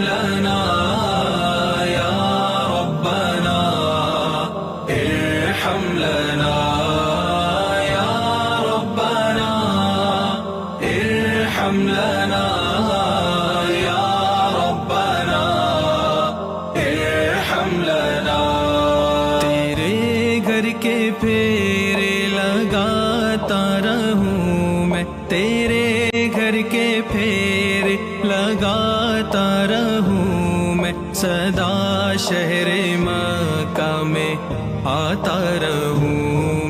لنا یا ربنا ارحم لنا یا ربنا ارحم لنا یا ربنا ارحم لنا. تیرے گھر کے پھیرے لگاتا رہوں میں، تیرے گھر کے پھیرے لگاتا رہوں میں، سدا شہر مکہ میں آتا رہوں.